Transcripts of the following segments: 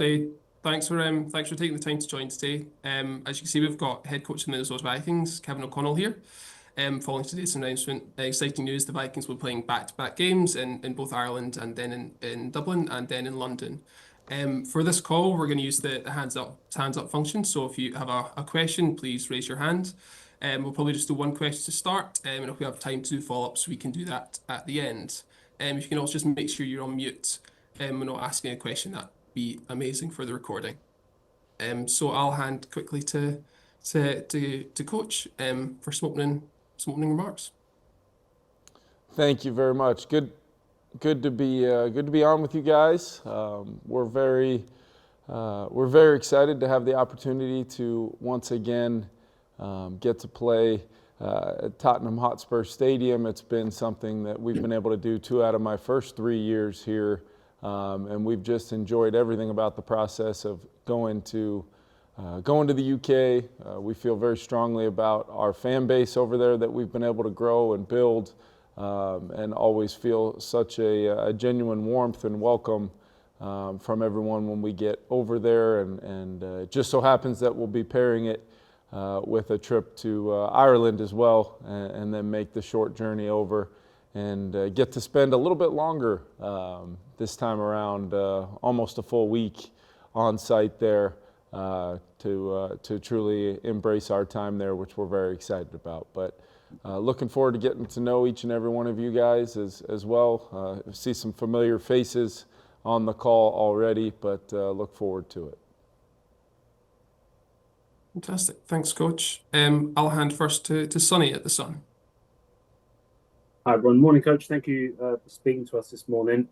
Hey, thanks for taking the time to join today. As you can see, we've got head coach of the Minnesota Vikings, Kevin O'Connell here. Following today's announcement, exciting news: the Vikings will be playing back-to-back games in both Ireland and then in Dublin and then in London. For this call, we're going to use the hands up function. So if you have a question, please raise your hand. We'll probably just do one question to start, and if we have time to do follow-ups, we can do that at the end. If you can also just make sure you're on mute when not asking a question, that be amazing for the recording. So I'll hand quickly to Coach for some opening remarks. Thank you very much. Good to be on with you guys. We're very excited to have the opportunity to once again get to play at Tottenham Hotspur Stadium. It's been something that we've been able to do 2 out of my first 3 years here, and we've just enjoyed everything about the process of going to the UK. We feel very strongly about our fan base over there that we've been able to grow and build, and always feel such a genuine warmth and welcome from everyone when we get over there. And it just so happens that we'll be pairing it with a trip to Ireland as well, and then make the short journey over and get to spend a little bit longer this time around, almost a full week on site there. To truly embrace our time there, which we're very excited about. But looking forward to getting to know each and every one of you guys as well. See some familiar faces on the call already, but look forward to it. Fantastic. Thanks, Coach. I'll hand first to Sonny at the Sun. Hi, everyone. Morning, Coach. Thank you for speaking to us this morning.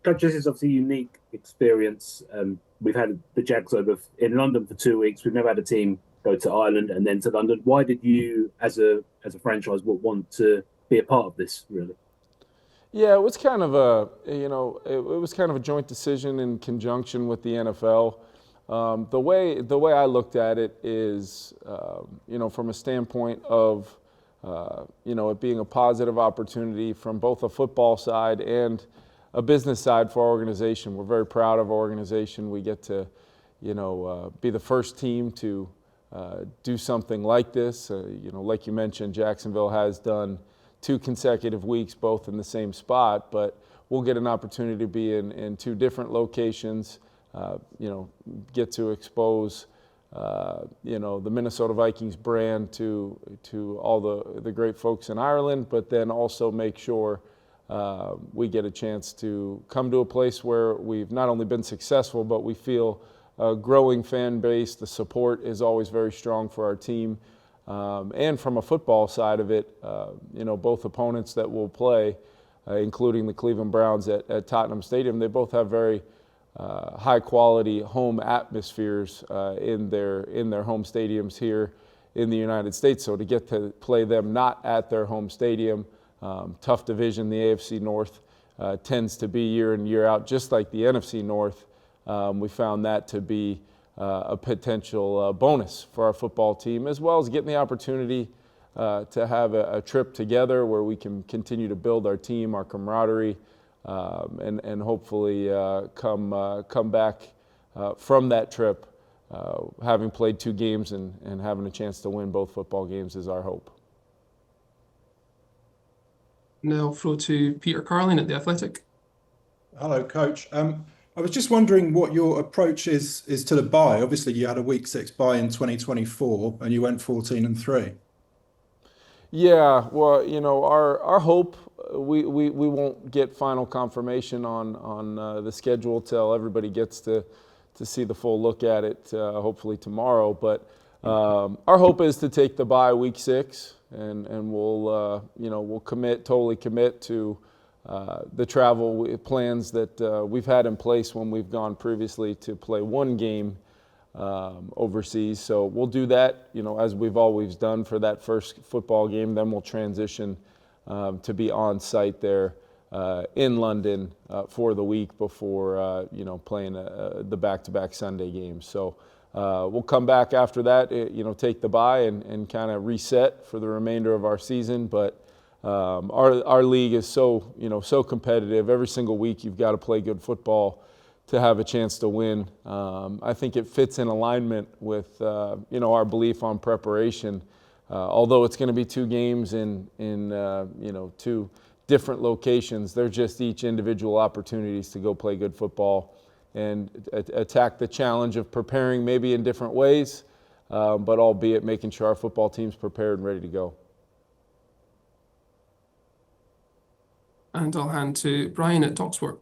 Coach, this is obviously a unique experience. We've had the Jags over in London for 2 weeks. We've never had a team go to Ireland and then to London. Why did you, as a franchise, want to be a part of this, really? Yeah, it was kind of it was kind of a joint decision in conjunction with the NFL. The way I looked at it is, from a standpoint of, it being a positive opportunity from both a football side and a business side for our organization. We're very proud of our organization. We get to, be the first team to do something like this. Like you mentioned, Jacksonville has done 2 consecutive weeks, both in the same spot, but we'll get an opportunity to be in 2 different locations, get to expose the Minnesota Vikings brand to all the great folks in Ireland, but then also make sure we get a chance to come to a place where we've not only been successful, but we feel a growing fan base. The support is always very strong for our team. And from a football side of it, both opponents that will play, including the Cleveland Browns at Tottenham Stadium, they both have very high quality home atmospheres in their home stadiums here in the United States. So to get to play them not at their home stadium, tough division, the AFC North tends to be year in, year out, just like the NFC North. We found that to be a potential bonus for our football team, as well as getting the opportunity to have a trip together where we can continue to build our team, our camaraderie, and hopefully come back from that trip having played 2 games and having a chance to win both football games is our hope. Now throw to Peter Carlin at The Athletic. Hello, Coach. I was just wondering what your approach is to the bye. Obviously, you had a week 6 bye in 2024, and you went 14-3. Yeah, well, our hope, we won't get final confirmation on the schedule till everybody gets to see the full look at it, hopefully tomorrow. But our hope is to take the bye week 6, and we'll totally commit to the travel plans that we've had in place when we've gone previously to play 1 game overseas. So we'll do that, as we've always done for that first football game. Then we'll transition to be on site there in London for the week before, playing the back-to-back Sunday games. So we'll come back after that, take the bye and kind of reset for the remainder of our season. But our league is so competitive. Every single week you've got to play good football to have a chance to win. I think it fits in alignment with our belief on preparation. Although it's going to be 2 games in 2 different locations, they're just each individual opportunities to go play good football and attack the challenge of preparing maybe in different ways, but albeit making sure our football team's prepared and ready to go. And I'll hand to Brian at TalkSport.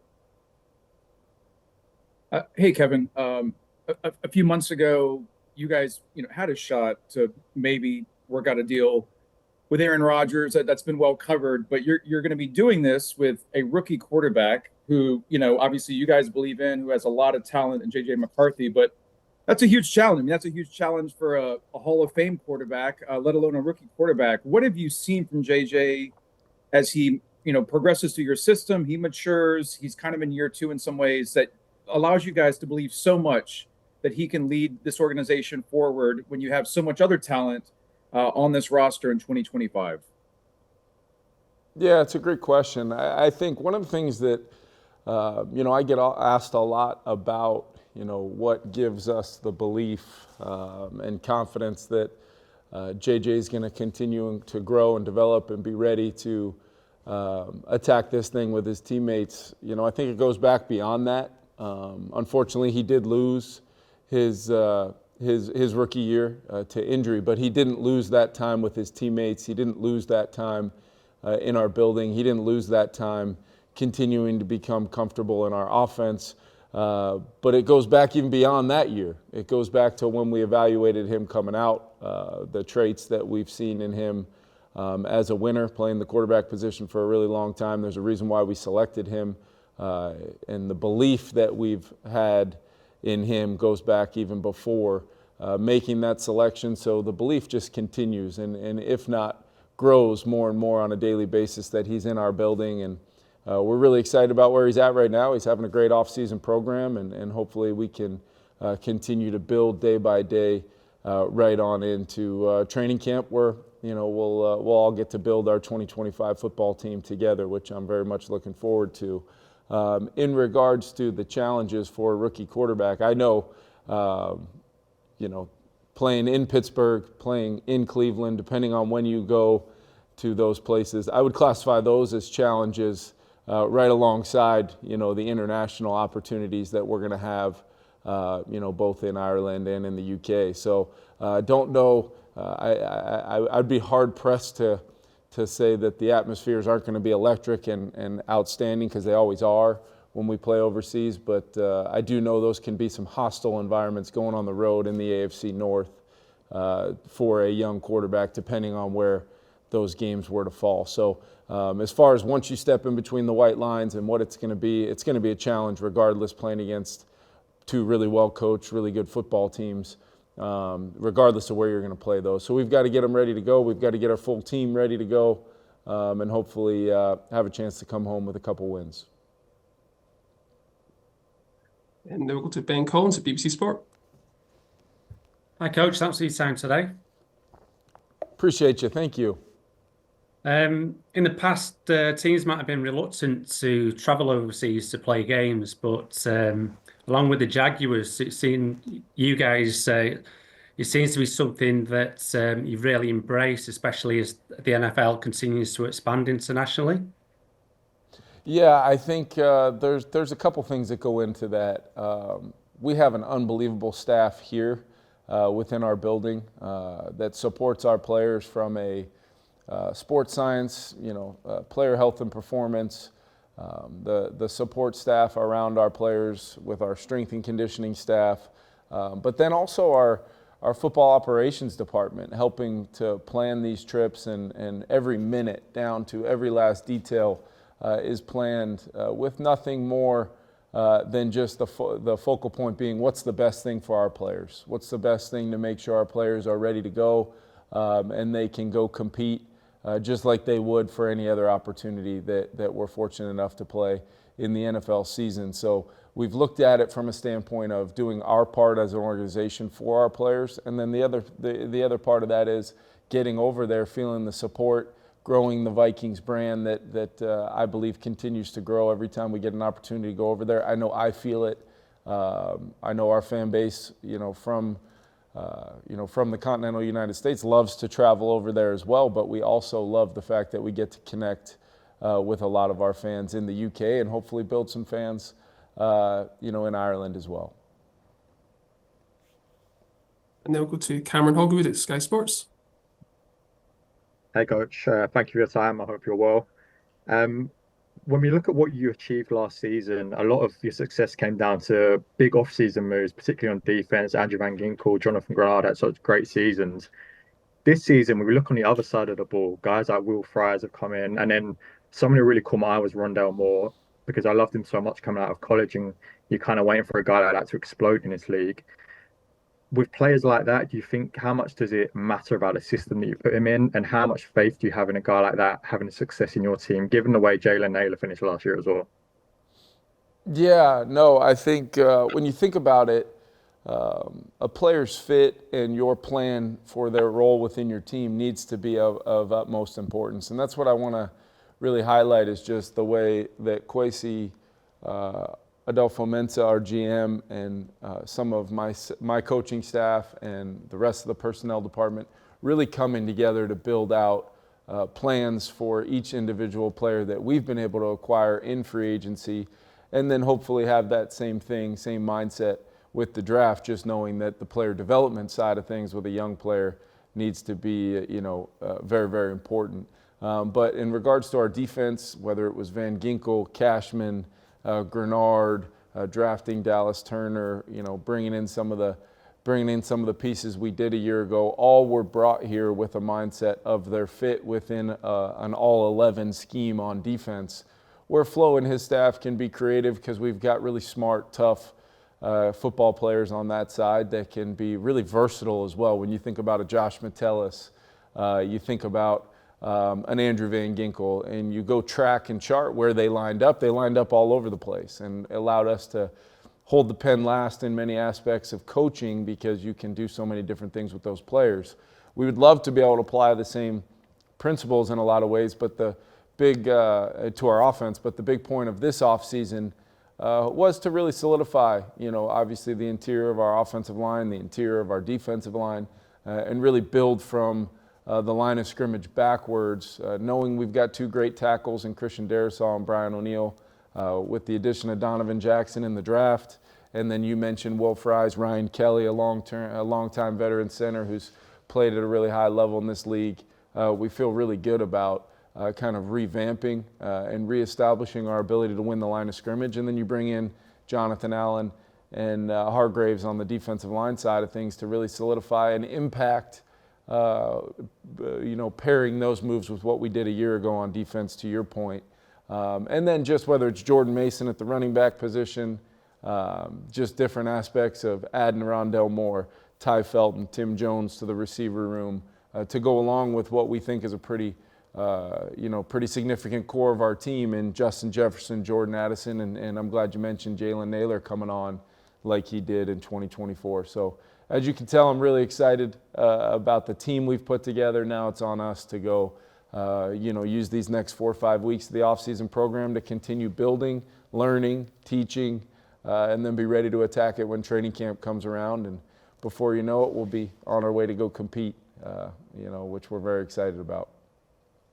Hey, Kevin. A few months ago, you guys, had a shot to maybe work out a deal with Aaron Rodgers that's been well covered, but you're going to be doing this with a rookie quarterback who, obviously you guys believe in, who has a lot of talent in J.J. McCarthy, but that's a huge challenge. I mean, that's a huge challenge for a Hall of Fame quarterback, let alone a rookie quarterback. What have you seen from J.J. as he, progresses through your system? He matures. He's kind of in year 2 in some ways that allows you guys to believe so much that he can lead this organization forward when you have so much other talent on this roster in 2025? Yeah, it's a great question. I think one of the things that, I get asked a lot about, what gives us the belief and confidence that JJ is going to continue to grow and develop and be ready to attack this thing with his teammates. I think it goes back beyond that. Unfortunately, he did lose his rookie year to injury, but he didn't lose that time with his teammates. He didn't lose that time in our building. He didn't lose that time continuing to become comfortable in our offense. But it goes back even beyond that year. It goes back to when we evaluated him coming out, the traits that we've seen in him as a winner, playing the quarterback position for a really long time. There's a reason why we selected him, and the belief that we've had in him goes back even before making that selection. So the belief just continues, and if not, grows more and more on a daily basis that he's in our building. And we're really excited about where he's at right now. He's having a great off-season program, and hopefully we can continue to build day by day right on into training camp where we'll all get to build our 2025 football team together, which I'm very much looking forward to. In regards to the challenges for a rookie quarterback, I know, playing in Pittsburgh, playing in Cleveland, depending on when you go to those places, I would classify those as challenges right alongside, the international opportunities that we're going to have, both in Ireland and in the UK. So don't know. I'd be hard pressed to say that the atmospheres aren't going to be electric and outstanding, because they always are when we play overseas. But I do know those can be some hostile environments going on the road in the AFC North for a young quarterback, depending on where those games were to fall. So as far as once you step in between the white lines and what it's going to be a challenge regardless, playing against 2 really well-coached, really good football teams, regardless of where you're going to play those. So we've got to get them ready to go. We've got to get our full team ready to go, and hopefully have a chance to come home with a couple wins. And then we'll go to Ben Collins at BBC Sport. Hi, Coach. Thanks for your time today. Appreciate you. Thank you. In the past, teams might have been reluctant to travel overseas to play games, but along with the Jaguars, it's seen you guys. It seems to be something that you've really embraced, especially as the NFL continues to expand internationally. Yeah, I think there's a couple things that go into that. We have an unbelievable staff here within our building that supports our players from a sports science, player health and performance, the support staff around our players with our strength and conditioning staff, but then also our football operations department helping to plan these trips, and every minute down to every last detail is planned with nothing more than just the focal point being what's the best thing for our players, what's the best thing to make sure our players are ready to go and they can go compete just like they would for any other opportunity that we're fortunate enough to play in the NFL season. So we've looked at it from a standpoint of doing our part as an organization for our players, and then the other part of that is getting over there, feeling the support, growing the Vikings brand that I believe continues to grow every time we get an opportunity to go over there. I know I feel it I know our fan base, from the continental United States loves to travel over there as well, but we also love the fact that we get to connect with a lot of our fans in the UK and hopefully build some fans, in Ireland as well. And then we'll go to Cameron Hogwood at Sky Sports. Hey, Coach. Thank you for your time. I hope you're well. When we look at what you achieved last season, a lot of your success came down to big off-season moves, particularly on defense. Andrew Van Ginkel, Jonathan Grenard had such great seasons. This season, when we look on the other side of the ball, guys like Will Fries have come in, and then someone who really caught my eye was Rondell Moore, because I loved him so much coming out of college, and you're kind of waiting for a guy like that to explode in this league. With players like that, do you think, how much does it matter about the system that you put him in, and how much faith do you have in a guy like that having success in your team, given the way Jalen Naylor finished last year as well? Yeah, no, I think when you think about it, a player's fit and your plan for their role within your team needs to be of utmost importance. And that's what I want to really highlight, is just the way that Kwesi Adolfo-Mensah, our GM, and some of my coaching staff and the rest of the personnel department really coming together to build out plans for each individual player that we've been able to acquire in free agency, and then hopefully have that same mindset with the draft, just knowing that the player development side of things with a young player needs to be, very, very important. But in regards to our defense, whether it was Van Ginkel, Cashman, Grenard, drafting Dallas Turner, bringing in some of the pieces we did a year ago, all were brought here with a mindset of their fit within an all-11 scheme on defense, where Flo and his staff can be creative, because we've got really smart, tough football players on that side that can be really versatile as well. When you think about a Josh Metellus, you think about an Andrew Van Ginkel, and you go track and chart where they lined up all over the place, and allowed us to hold the pen last in many aspects of coaching, because you can do so many different things with those players. We would love to be able to apply the same principles in a lot of ways, but the big to our offense. But the big point of this offseason was to really solidify, obviously the interior of our offensive line, the interior of our defensive line, and really build from the line of scrimmage backwards, knowing we've got two great tackles in Christian Darrisaw and Brian O'Neill, with the addition of Donovan Jackson in the draft. And then you mentioned Will Fries, Ryan Kelly, a long-time veteran center who's played at a really high level in this league. We feel really good about kind of revamping and reestablishing our ability to win the line of scrimmage. And then you bring in Jonathan Allen and Hargraves on the defensive line side of things to really solidify and impact, pairing those moves with what we did a year ago on defense, to your point. And then just whether it's Jordan Mason at the running back position, just different aspects of adding Rondell Moore, Ty Felton, Tim Jones to the receiver room, to go along with what we think is a pretty significant core of our team in Justin Jefferson, Jordan Addison, and I'm glad you mentioned Jalen Naylor coming on like he did in 2024. So as you can tell, I'm really excited about the team we've put together. Now it's on us to go, use these next 4 or 5 weeks of the offseason program to continue building, learning, teaching, and then be ready to attack it when training camp comes around. And before you know it, we'll be on our way to go compete, which we're very excited about.